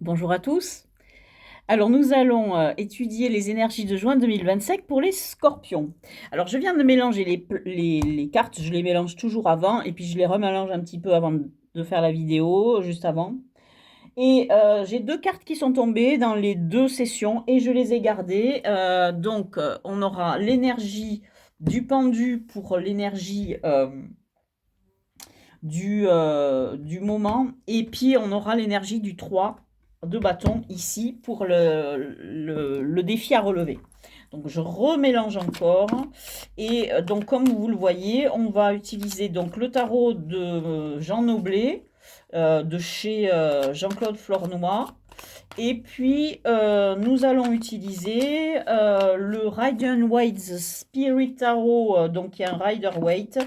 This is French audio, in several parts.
Bonjour à tous. Alors nous allons étudier les énergies de juin 2025 pour les scorpions. Alors je viens de mélanger les cartes, je les mélange toujours avant et puis je les remélange un petit peu avant de faire la vidéo, juste avant. Et j'ai deux cartes qui sont tombées dans les deux sessions et je les ai gardées. On aura l'énergie du pendu pour l'énergie du moment. Et puis, on aura l'énergie du 3 de bâton ici pour le défi à relever. Donc, je remélange encore. Et donc, comme vous le voyez, on va utiliser donc le tarot de Jean Noblet, de chez Jean-Claude Flornoy. Et puis, nous allons utiliser le Rider Waite Spirit Tarot, donc il y a un Rider Waite,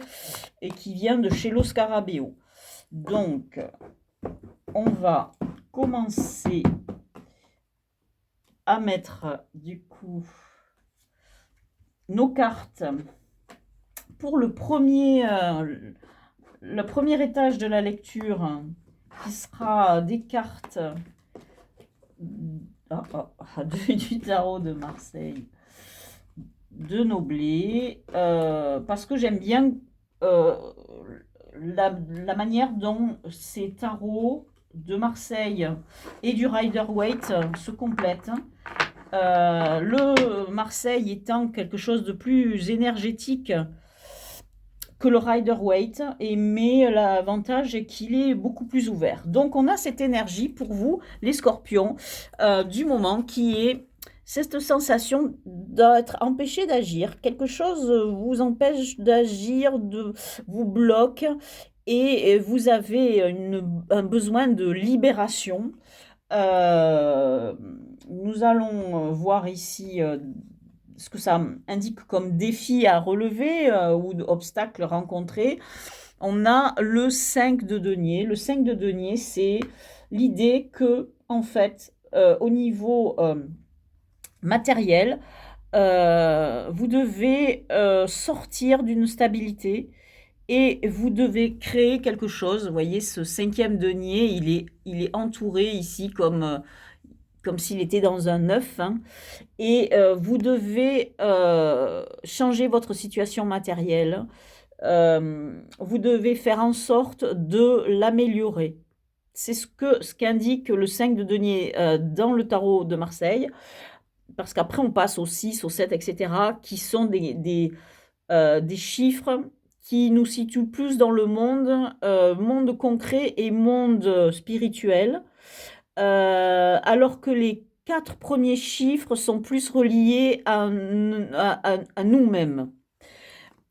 et qui vient de chez Lo Scarabeo. Donc, on va commencer à mettre du coup nos cartes pour le premier étage de la lecture, qui sera des cartes du tarot de Marseille de Noblet, parce que j'aime bien la manière dont ces tarots de Marseille et du Rider-Waite se complètent. Le Marseille étant quelque chose de plus énergétique que le Rider-Waite, mais l'avantage est qu'il est beaucoup plus ouvert. Donc on a cette énergie pour vous, les scorpions, du moment, qui est cette sensation d'être empêché d'agir. Quelque chose vous empêche d'agir, vous bloque, et vous avez un besoin de libération. Nous allons voir ici ce que ça indique comme défi à relever ou obstacle rencontré. On a le 5 de denier. Le 5 de denier, c'est l'idée que, en fait, au niveau matériel, vous devez sortir d'une stabilité et vous devez créer quelque chose. Vous voyez, ce 5e denier, il est entouré ici comme s'il était dans un œuf, hein. Et vous devez changer votre situation matérielle. Vous devez faire en sorte de l'améliorer. C'est ce qu'indique le 5 de denier dans le tarot de Marseille, parce qu'après on passe au 6, au 7, etc., qui sont des chiffres qui nous situent plus dans le monde concret et monde spirituel, alors que les 4 premiers chiffres sont plus reliés à nous-mêmes.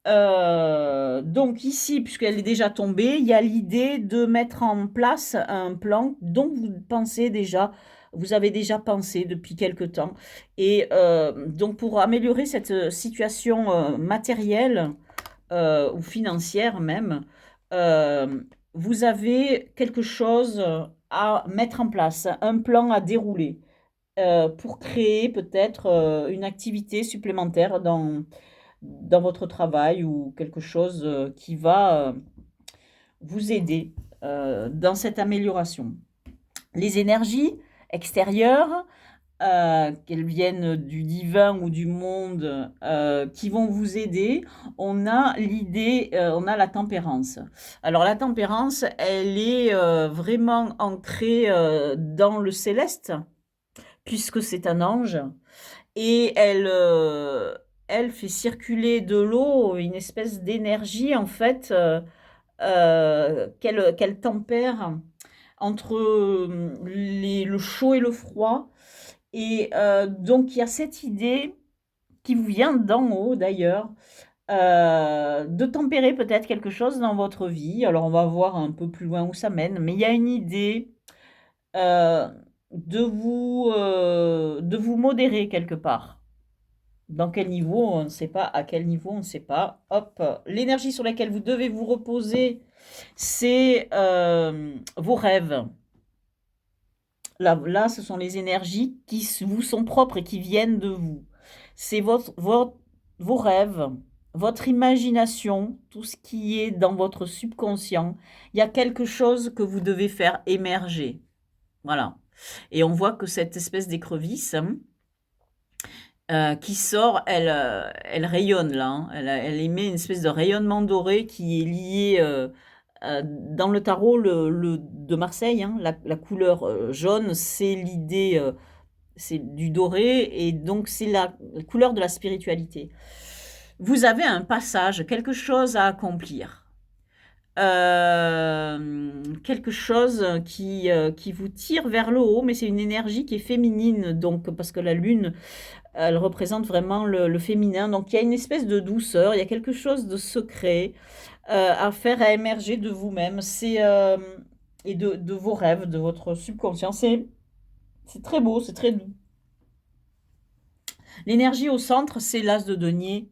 Donc ici, puisqu'elle est déjà tombée, il y a l'idée de mettre en place un plan dont vous avez déjà pensé depuis quelque temps. Et donc pour améliorer cette situation matérielle ou financière même, vous avez quelque chose à mettre en place, un plan à dérouler pour créer peut-être une activité supplémentaire dans votre travail, ou quelque chose qui va vous aider dans cette amélioration. Les énergies extérieures, qu'elles viennent du divin ou du monde, qui vont vous aider, on a on a la tempérance. Alors la tempérance, elle est vraiment ancrée dans le céleste, puisque c'est un ange, et elle fait circuler de l'eau, une espèce d'énergie en fait, qu'elle tempère entre le chaud et le froid. Et donc il y a cette idée qui vous vient d'en haut d'ailleurs, de tempérer peut-être quelque chose dans votre vie. Alors on va voir un peu plus loin où ça mène, mais il y a une idée euh, de vous modérer quelque part. Dans quel niveau, on ne sait pas. À quel niveau, on ne sait pas. Hop, l'énergie sur laquelle vous devez vous reposer, c'est vos rêves. Là, ce sont les énergies qui vous sont propres et qui viennent de vous. C'est vos rêves, votre imagination, tout ce qui est dans votre subconscient. Il y a quelque chose que vous devez faire émerger. Voilà. Et on voit que cette espèce d'écrevisse qui sort, elle rayonne là, hein. Elle émet une espèce de rayonnement doré qui est lié dans le tarot de Marseille, hein, la couleur jaune, c'est l'idée, c'est du doré, et donc c'est la couleur de la spiritualité. Vous avez un passage, quelque chose à accomplir. Quelque chose qui vous tire vers le haut, mais c'est une énergie qui est féminine, donc parce que la lune, elle représente vraiment le féminin. Donc il y a une espèce de douceur, il y a quelque chose de secret à faire à émerger de vous-même. Et de vos rêves, de votre subconscient. C'est très beau, c'est très doux. L'énergie au centre, c'est l'as de denier.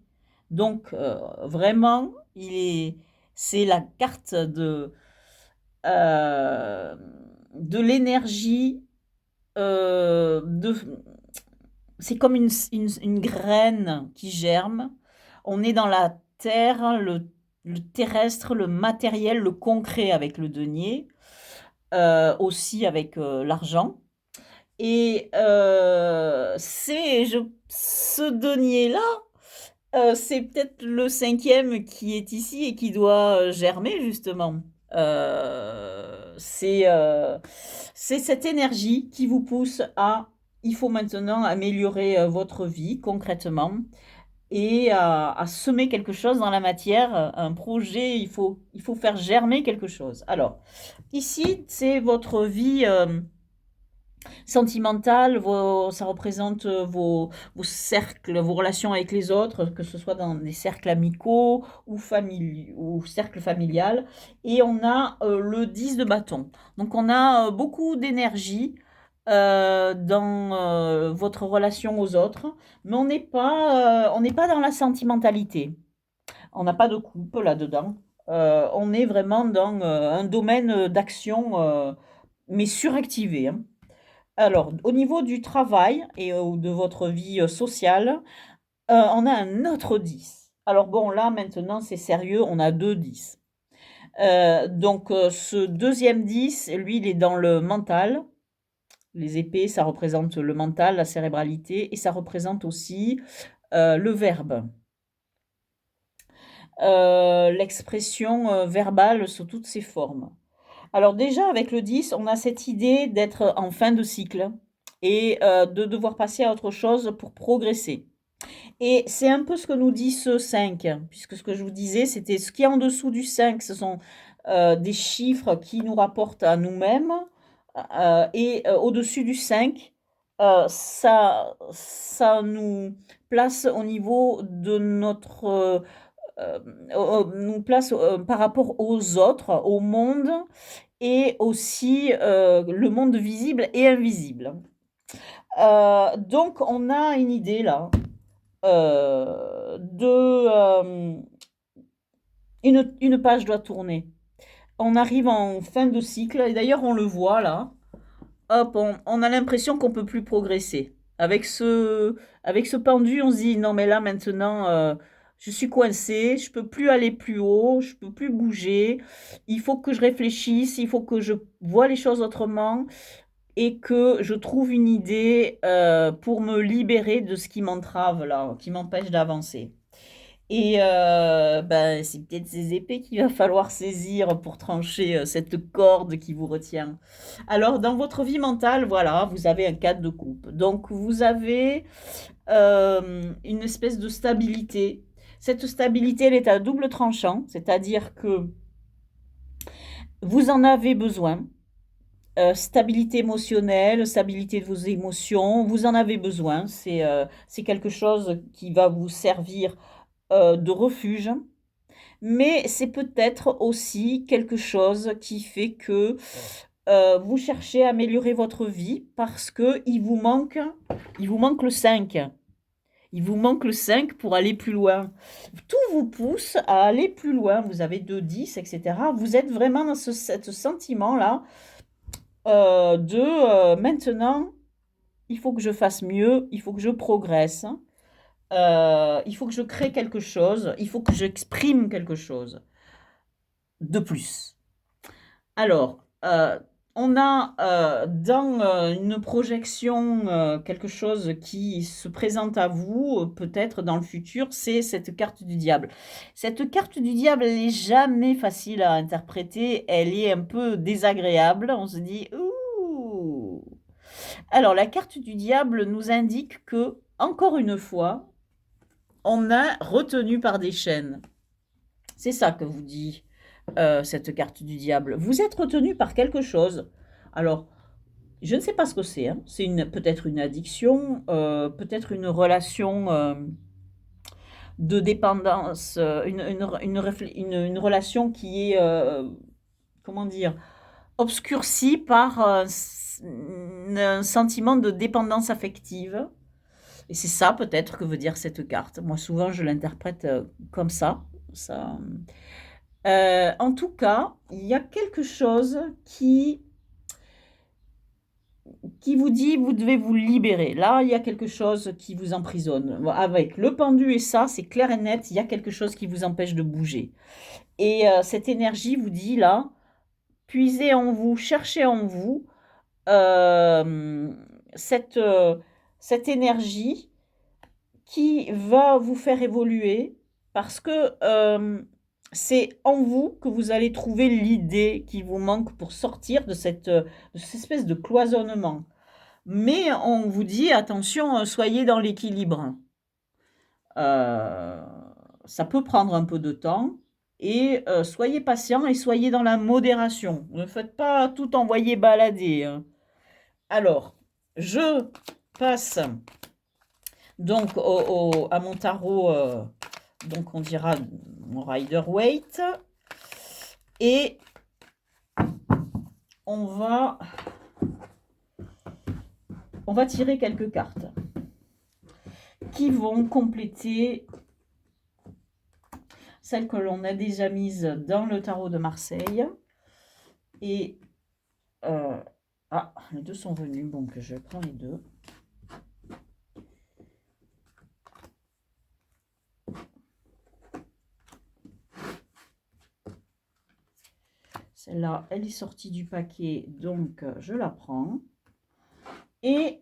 Donc vraiment, c'est la carte euh, de l'énergie. De C'est comme une graine qui germe. On est dans la terre, le terrestre, le matériel, le concret avec le denier, aussi avec l'argent. Et ce denier-là, c'est peut-être le cinquième qui est ici et qui doit germer justement. Euh, c'est euh, c'est cette énergie qui vous pousse il faut maintenant améliorer votre vie concrètement et à semer quelque chose dans la matière, un projet, il faut faire germer quelque chose. Alors, ici, c'est votre vie sentimentale, ça représente vos cercles, vos relations avec les autres, que ce soit dans des cercles amicaux ou cercles familial. Et on a le 10 de bâton. Donc on a beaucoup d'énergie dans votre relation aux autres, mais on n'est pas dans la sentimentalité. On n'a pas de couple là-dedans. On est vraiment dans un domaine d'action, mais suractivé, hein. Alors, au niveau du travail et de votre vie sociale, on a un autre 10. Alors bon, là maintenant c'est sérieux, on a deux 10. Donc ce deuxième 10, lui, il est dans le mental. Les épées, ça représente le mental, la cérébralité, et ça représente aussi le verbe. L'expression verbale sous toutes ses formes. Alors déjà, avec le 10, on a cette idée d'être en fin de cycle et de devoir passer à autre chose pour progresser. Et c'est un peu ce que nous dit ce 5, puisque ce que je vous disais, c'était ce qui est en dessous du 5, ce sont des chiffres qui nous rapportent à nous-mêmes, et au-dessus du 5, ça nous place au niveau de notre... nous place par rapport aux autres, au monde, et aussi le monde visible et invisible. Donc on a une idée là une page doit tourner. On arrive en fin de cycle, et d'ailleurs on le voit là. Hop, on a l'impression qu'on peut plus progresser. Avec ce pendu, on se dit non mais là maintenant je suis coincée, je peux plus aller plus haut, je peux plus bouger. Il faut que je réfléchisse, il faut que je vois les choses autrement et que je trouve une idée pour me libérer de ce qui m'entrave là, qui m'empêche d'avancer. Et ben, c'est peut-être ces épées qu'il va falloir saisir pour trancher cette corde qui vous retient. Alors, dans votre vie mentale, voilà, vous avez un cadre de coupe. Donc, vous avez une espèce de stabilité. Cette stabilité, elle est à double tranchant, c'est-à-dire que vous en avez besoin. Stabilité émotionnelle, stabilité de vos émotions, vous en avez besoin. C'est quelque chose qui va vous servir de refuge, mais c'est peut-être aussi quelque chose qui fait que vous cherchez à améliorer votre vie parce que il vous manque le 5. Il vous manque le 5 pour aller plus loin. Tout vous pousse à aller plus loin. Vous avez 2, 10, etc. Vous êtes vraiment dans ce sentiment-là maintenant, il faut que je fasse mieux, il faut que je progresse. Il faut que je crée quelque chose, il faut que j'exprime quelque chose de plus. Alors, On a dans une projection quelque chose qui se présente à vous, peut-être dans le futur, c'est cette carte du diable. Cette carte du diable, elle n'est jamais facile à interpréter, elle est un peu désagréable. On se dit, ouh. Alors, la carte du diable nous indique que, encore une fois, on est retenu par des chaînes. C'est ça que vous dit cette carte du diable. Vous êtes retenu par quelque chose. Alors, je ne sais pas ce que c'est. Hein. C'est peut-être une addiction, peut-être une relation de dépendance, une relation qui est, comment dire, obscurcie par un sentiment de dépendance affective. Et c'est ça peut-être que veut dire cette carte. Moi, souvent, je l'interprète comme ça. En tout cas, il y a quelque chose qui vous dit vous devez vous libérer. Là, il y a quelque chose qui vous emprisonne. Avec le pendu et ça, c'est clair et net, il y a quelque chose qui vous empêche de bouger. Et cette énergie vous dit là, puisez en vous, cherchez en vous cette énergie qui va vous faire évoluer parce que c'est en vous que vous allez trouver l'idée qui vous manque pour sortir de cette espèce de cloisonnement. Mais on vous dit, attention, soyez dans l'équilibre. Ça peut prendre un peu de temps et soyez patient et soyez dans la modération. Ne faites pas tout envoyer balader. Hein. Alors, je passe donc à mon tarot, donc on dira mon Rider-Waite, et on va tirer quelques cartes qui vont compléter celles que l'on a déjà mises dans le tarot de Marseille. Et les deux sont venus, donc je prends les deux. Celle-là, elle est sortie du paquet, donc je la prends. Et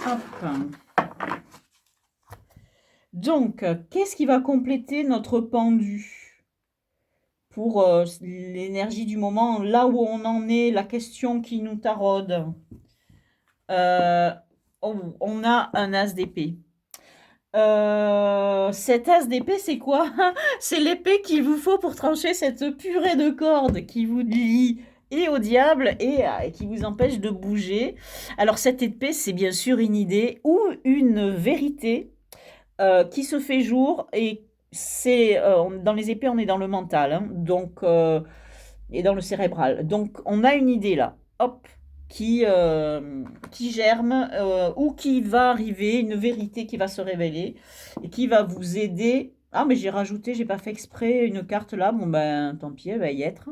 hop. Donc, qu'est-ce qui va compléter notre pendu pour l'énergie du moment, là où on en est, la question qui nous taraude? On a un as d'épée. Cet as d'épée, c'est quoi? C'est l'épée qu'il vous faut pour trancher cette purée de cordes qui vous lie et au diable et qui vous empêche de bouger. Alors cette épée, c'est bien sûr une idée ou une vérité qui se fait jour, et c'est dans les épées, on est dans le mental, hein, donc et dans le cérébral. Donc on a une idée là, hop, qui germe ou qui va arriver, une vérité qui va se révéler et qui va vous aider. Ah, mais j'ai rajouté, j'ai pas fait exprès une carte là. Bon ben tant pis, elle va y être.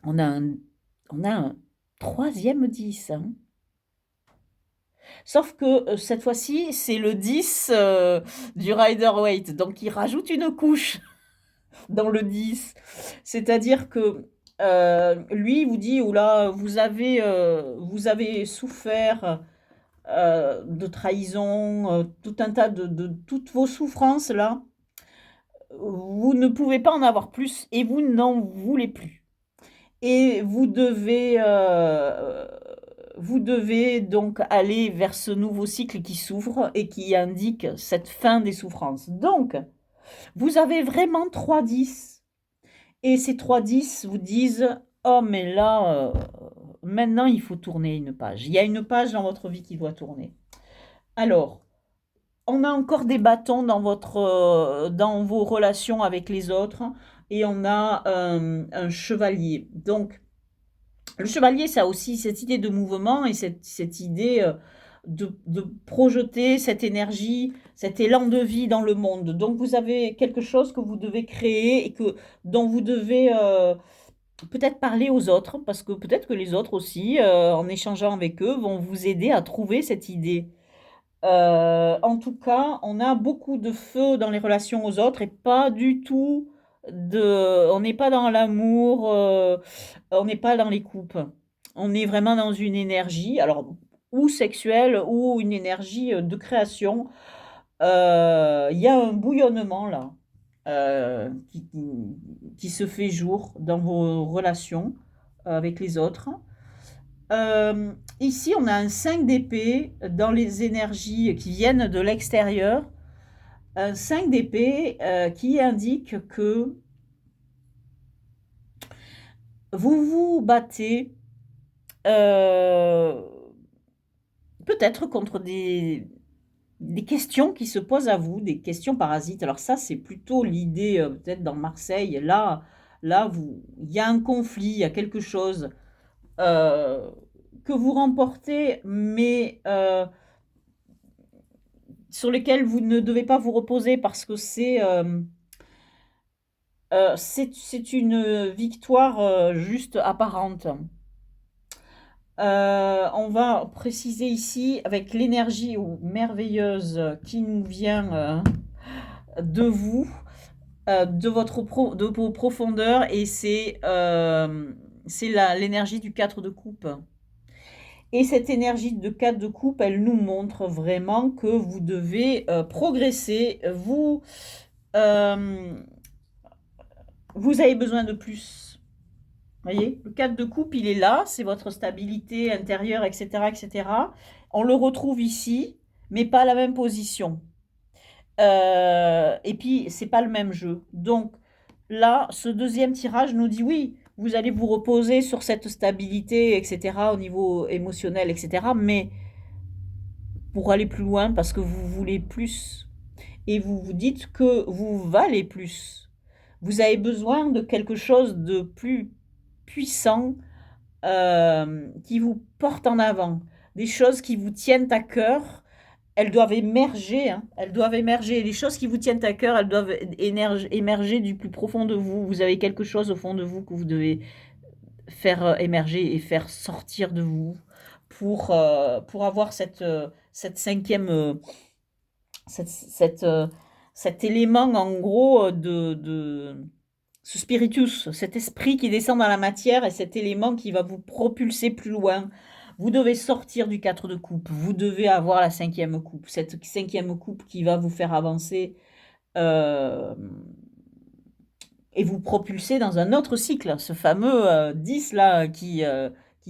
On a un troisième 10. Hein. Sauf que cette fois-ci, c'est le 10 du Rider-Waite. Donc il rajoute une couche dans le 10. C'est-à-dire que lui, il vous dit, oula, vous avez souffert de trahison, tout un tas de toutes vos souffrances là. Vous ne pouvez pas en avoir plus et vous n'en voulez plus. Et vous devez donc aller vers ce nouveau cycle qui s'ouvre et qui indique cette fin des souffrances. Donc, vous avez vraiment 3 10. Et ces 3 10 vous disent, oh mais là, maintenant il faut tourner une page. Il y a une page dans votre vie qui doit tourner. Alors, on a encore des bâtons dans vos relations avec les autres et on a un chevalier. Donc, le chevalier, ça a aussi cette idée de mouvement et cette idée de projeter cette énergie, cet élan de vie dans le monde. Donc, vous avez quelque chose que vous devez créer et dont vous devez peut-être parler aux autres, parce que peut-être que les autres aussi, en échangeant avec eux, vont vous aider à trouver cette idée. En tout cas, on a beaucoup de feu dans les relations aux autres et pas du tout on n'est pas dans l'amour, on n'est pas dans les coupes. On est vraiment dans une énergie, alors ou sexuelle ou une énergie, de création. Il y a un bouillonnement là, qui se fait jour dans vos relations, avec les autres. Ici, on a un 5 d'épée dans les énergies qui viennent de l'extérieur. Un 5 d'épée qui indique que vous vous battez euh, peut-être contre des questions qui se posent à vous, des questions parasites. Alors ça, c'est plutôt l'idée, peut-être dans Marseille. Là, il y a un conflit, il y a quelque chose euh, que vous remportez, mais sur lesquels vous ne devez pas vous reposer parce que c'est une victoire juste apparente. On va préciser ici avec l'énergie merveilleuse qui nous vient de vous, de vos profondeurs, et c'est l'énergie du 4 de coupe. Et cette énergie de 4 de coupe, elle nous montre vraiment que vous devez progresser. Euh, vous avez besoin de plus. Voyez, le 4 de coupe, il est là, c'est votre stabilité intérieure, etc., etc. On le retrouve ici, mais pas à la même position. Et puis, c'est pas le même jeu. Donc, là, ce deuxième tirage nous dit oui, vous allez vous reposer sur cette stabilité, etc., au niveau émotionnel, etc., mais pour aller plus loin, parce que vous voulez plus. Et vous vous dites que vous valez plus. Vous avez besoin de quelque chose de plus puissant qui vous porte en avant. Des choses qui vous tiennent à cœur, elles doivent émerger. Hein, elles doivent émerger. Les choses qui vous tiennent à cœur, elles doivent émerger du plus profond de vous. Vous avez quelque chose au fond de vous que vous devez faire émerger et faire sortir de vous pour avoir cette cinquième, cette, cette, euh, cet élément en gros ce spiritus, cet esprit qui descend dans la matière et cet élément qui va vous propulser plus loin. Vous devez sortir du 4 de coupe, vous devez avoir la cinquième coupe, cette cinquième coupe qui va vous faire avancer euh, et vous propulser dans un autre cycle, ce fameux 10 là qui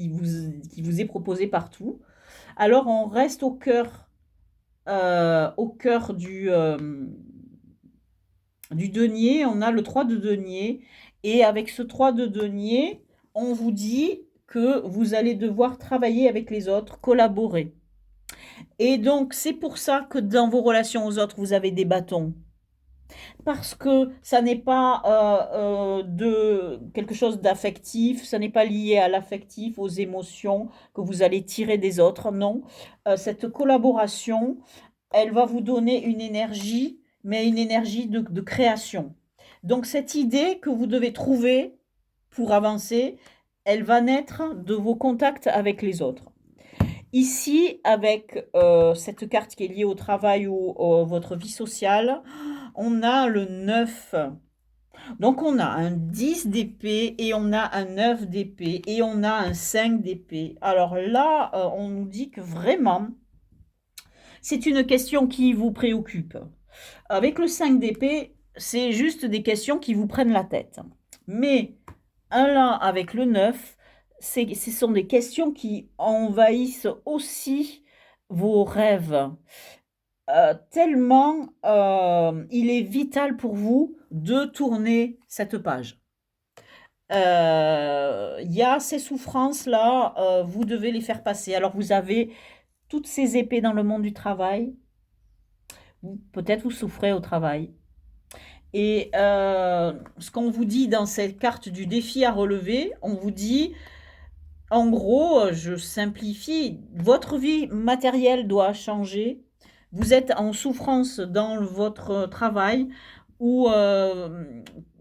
vous est proposé partout. Alors on reste au cœur du denier, on a le 3 de denier, et avec ce 3 de denier, on vous dit que vous allez devoir travailler avec les autres, collaborer. Et donc, c'est pour ça que dans vos relations aux autres, vous avez des bâtons. Parce que ça n'est pas de quelque chose d'affectif, ça n'est pas lié à l'affectif, aux émotions que vous allez tirer des autres, non. Cette collaboration, elle va vous donner une énergie, mais une énergie de création. Donc cette idée que vous devez trouver pour avancer, elle va naître de vos contacts avec les autres. Ici, avec cette carte qui est liée au travail ou à votre vie sociale, on a le 9. Donc on a un 10 d'épée et on a un 9 d'épée et on a un 5 d'épée. Alors là, on nous dit que vraiment, c'est une question qui vous préoccupe. Avec le 5 d'épée, c'est juste des questions qui vous prennent la tête. Mais là, avec le 9, ce sont des questions qui envahissent aussi vos rêves. Tellement il est vital pour vous de tourner cette page. Il y a ces souffrances-là, vous devez les faire passer. Alors vous avez toutes ces épées dans le monde du travail. Peut-être vous souffrez au travail. Et ce qu'on vous dit dans cette carte du défi à relever, on vous dit, en gros, je simplifie, votre vie matérielle doit changer. Vous êtes en souffrance dans votre travail ou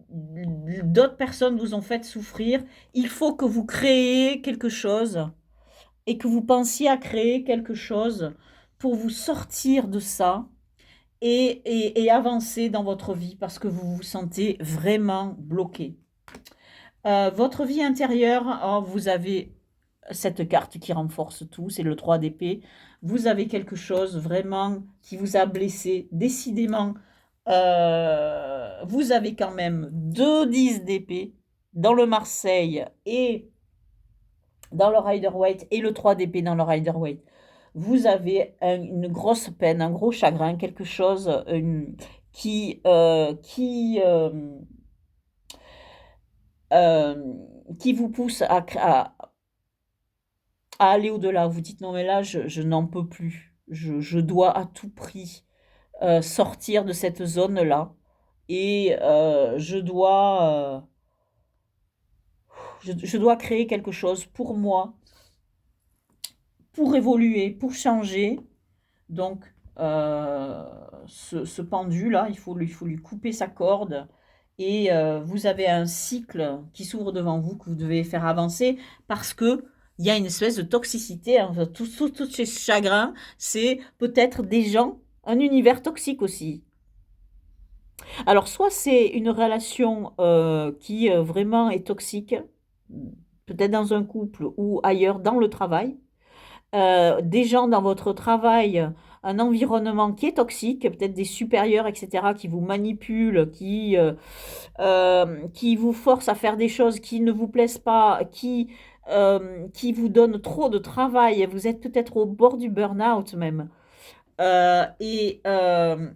d'autres personnes vous ont fait souffrir. Il faut que vous créez quelque chose et que vous pensiez à créer quelque chose pour vous sortir de ça et avancer dans votre vie parce que vous vous sentez vraiment bloqué. Votre vie intérieure, oh, vous avez cette carte qui renforce tout, c'est le 3 d'épée. Vous avez quelque chose vraiment qui vous a blessé. Décidément, vous avez quand même 2 10 d'épée dans le Marseille et dans le Rider-Waite et le 3 d'épée dans le Rider-Waite. Vous avez une grosse peine, un gros chagrin, quelque chose qui vous pousse à aller au-delà. Vous dites non mais là je n'en peux plus. Je dois à tout prix sortir de cette zone-là et je dois créer quelque chose pour moi, pour évoluer, pour changer. Donc ce pendu-là, il faut lui couper sa corde et vous avez un cycle qui s'ouvre devant vous que vous devez faire avancer parce que il y a une espèce de toxicité, hein. Tous ces chagrins, c'est peut-être des gens, un univers toxique aussi. Alors, soit c'est une relation qui vraiment est toxique, peut-être dans un couple ou ailleurs, dans le travail. Des gens dans votre travail, un environnement qui est toxique, peut-être des supérieurs, etc., qui vous manipulent, qui vous forcent à faire des choses qui ne vous plaisent pas, qui vous donnent trop de travail. Vous êtes peut-être au bord du burn-out même. Euh, et euh,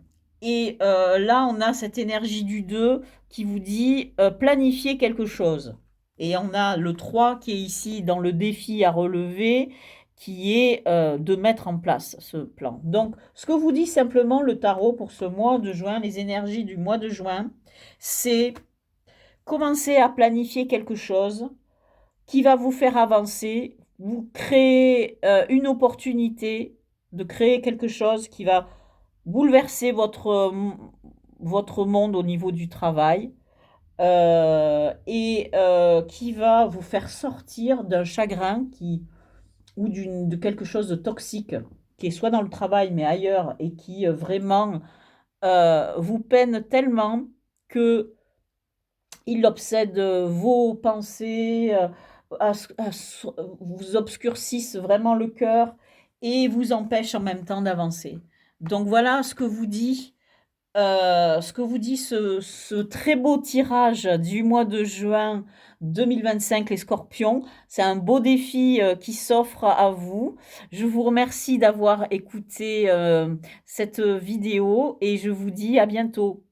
là, on a cette énergie du 2 qui vous dit planifier quelque chose. Et on a le 3 qui est ici dans le défi à relever, qui est de mettre en place ce plan. Donc, ce que vous dit simplement le tarot pour ce mois de juin, les énergies du mois de juin, c'est commencer à planifier quelque chose qui va vous faire avancer, vous créer une opportunité de créer quelque chose qui va bouleverser votre monde au niveau du travail et qui va vous faire sortir d'un chagrin ou de quelque chose de toxique qui est soit dans le travail mais ailleurs et qui vraiment vous peine tellement que il obsède vos pensées, vous obscurcissent vraiment le cœur et vous empêche en même temps d'avancer. Donc voilà ce que vous dit ce très beau tirage du mois de juin 2025, les scorpions. C'est un beau défi qui s'offre à vous. Je vous remercie d'avoir écouté cette vidéo et je vous dis à bientôt.